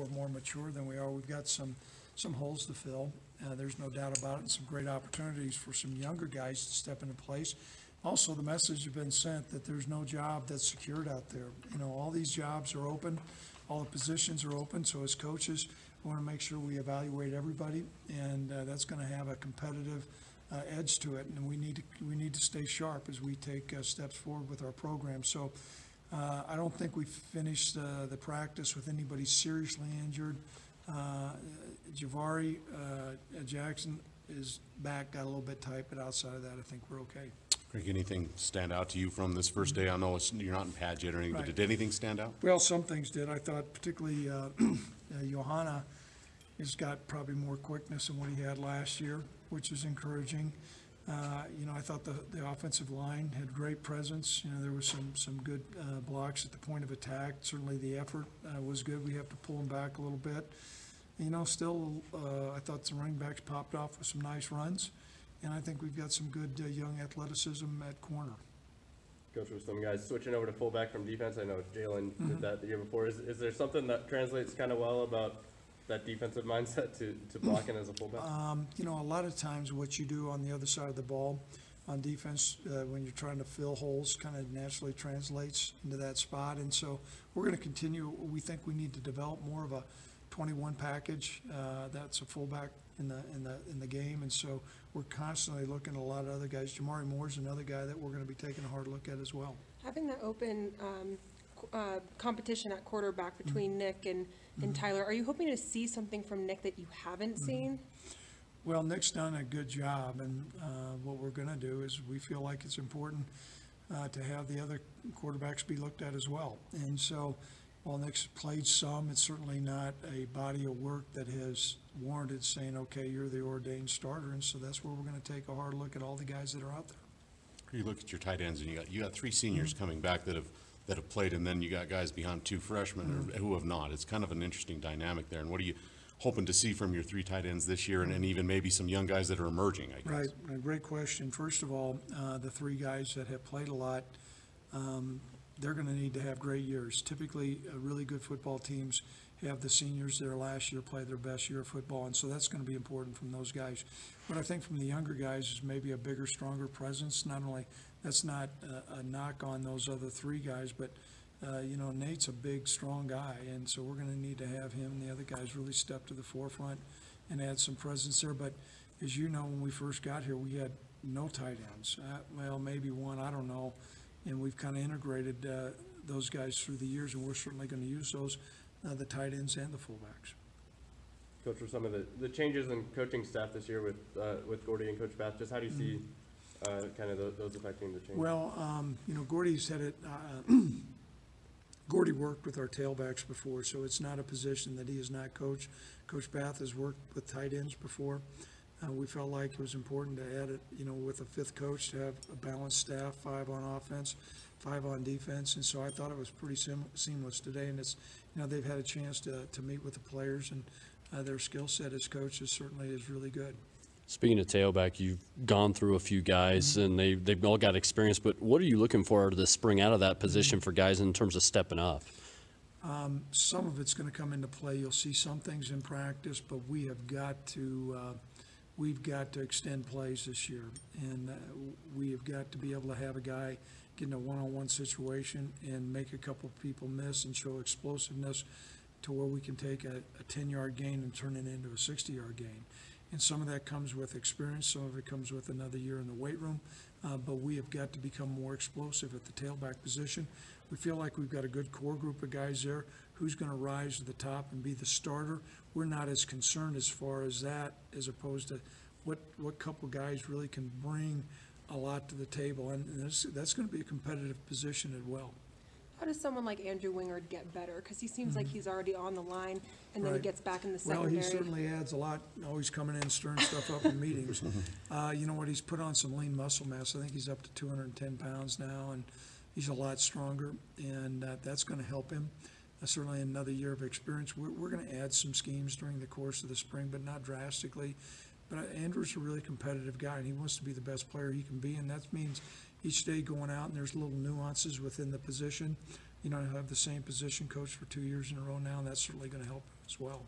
we're more mature than we are. We've got some holes to fill. There's no doubt about it, and some great opportunities for some younger guys to step into place. Also, the message has been sent that there's no job that's secured out there. You know, all these jobs are open, all the positions are open. So as coaches, we want to make sure we evaluate everybody, and that's going to have a competitive edge to it. And we need to stay sharp as we take steps forward with our program. So I don't think we finished the practice with anybody seriously injured. Javari Jackson is back, got a little bit tight, but outside of that, I think we're okay. Craig, anything stand out to you from this first day? I know you're not in pads yet or anything, Right. but did anything stand out? Well, some things did. I thought particularly Johanna has got probably more quickness than what he had last year, which is encouraging. You know, I thought the offensive line had great presence. You know, there was some good blocks at the point of attack. Certainly the effort was good. We have to pull them back a little bit. You know, still, I thought some running backs popped off with some nice runs, and I think we've got some good young athleticism at corner. Coach, with some guys switching over to fullback from defense, I know Jalen did that the year before. Is there something that translates kind of well about that defensive mindset to blocking as a fullback? You know, a lot of times what you do on the other side of the ball on defense when you're trying to fill holes kind of naturally translates into that spot. And so we're going to continue. We think we need to develop more of a 21 package that's a fullback in the game. And so we're constantly looking at a lot of other guys. Jamari Moore's another guy that we're going to be taking a hard look at as well. Having that open competition at quarterback between Nick and Tyler, are you hoping to see something from Nick that you haven't seen? Well, Nick's done a good job, and what we're going to do is we feel like it's important to have the other quarterbacks be looked at as well. And so while Nick's played some, it's certainly not a body of work that has warranted saying, okay, you're the ordained starter. And so that's where we're going to take a hard look at all the guys that are out there. You look at your tight ends, and you got three seniors coming back that have played, and then you got guys behind two freshmen who have not. It's kind of an interesting dynamic there. And what are you hoping to see from your three tight ends this year, and even maybe some young guys that are emerging, I guess? Right, a great question. First of all, the three guys that have played a lot, they're going to need to have great years. Typically, really good football teams have the seniors there last year play their best year of football, and so that's going to be important from those guys. What I think from the younger guys is maybe a bigger, stronger presence. Not only, that's not a knock on those other three guys, but you know, Nate's a big, strong guy, and so we're going to need to have him and the other guys really step to the forefront and add some presence there. But as you know, when we first got here, we had no tight ends. Well, maybe one, I don't know. And we've kind of integrated those guys through the years, and we're certainly going to use those, the tight ends and the fullbacks. Coach, for some of the changes in coaching staff this year with Gordy and Coach Bath, just how do you see kind of those affecting the change? Well, you know, Gordy's had it. Gordy worked with our tailbacks before, so it's not a position that he has not coached. Coach Bath has worked with tight ends before. We felt like it was important to add it, you know, with a fifth coach to have a balanced staff, 5 on offense, 5 on defense. And so I thought it was pretty seamless today. And it's, you know, they've had a chance to meet with the players, and their skill set as coaches certainly is really good. Speaking of tailback, you've gone through a few guys, and they've all got experience. But what are you looking for to spring out of that position for guys in terms of stepping up? Some of it's going to come into play. You'll see some things in practice, but we have got to we've got to extend plays this year, and we have got to be able to have a guy get in a one-on-one situation and make a couple of people miss and show explosiveness to where we can take a 10-yard gain and turn it into a 60-yard gain. And some of that comes with experience, some of it comes with another year in the weight room, but we have got to become more explosive at the tailback position. We feel like we've got a good core group of guys there. Who's going to rise to the top and be the starter? We're not as concerned as far as that, as opposed to what couple guys really can bring a lot to the table. And that's going to be a competitive position as well. How does someone like Andrew Wingard get better? Because he seems like he's already on the line, and then he gets back in the secondary. Well, he certainly adds a lot, always coming in, stirring stuff up in meetings. You know what, he's put on some lean muscle mass. I think he's up to 210 pounds now, and he's a lot stronger, and that's going to help him. Certainly another year of experience. We're going to add some schemes during the course of the spring, but not drastically. But Andrew's a really competitive guy, and he wants to be the best player he can be, and that means each day going out, and there's little nuances within the position you know, he'll have the same position coach for 2 years in a row now, and that's certainly gonna help him as well.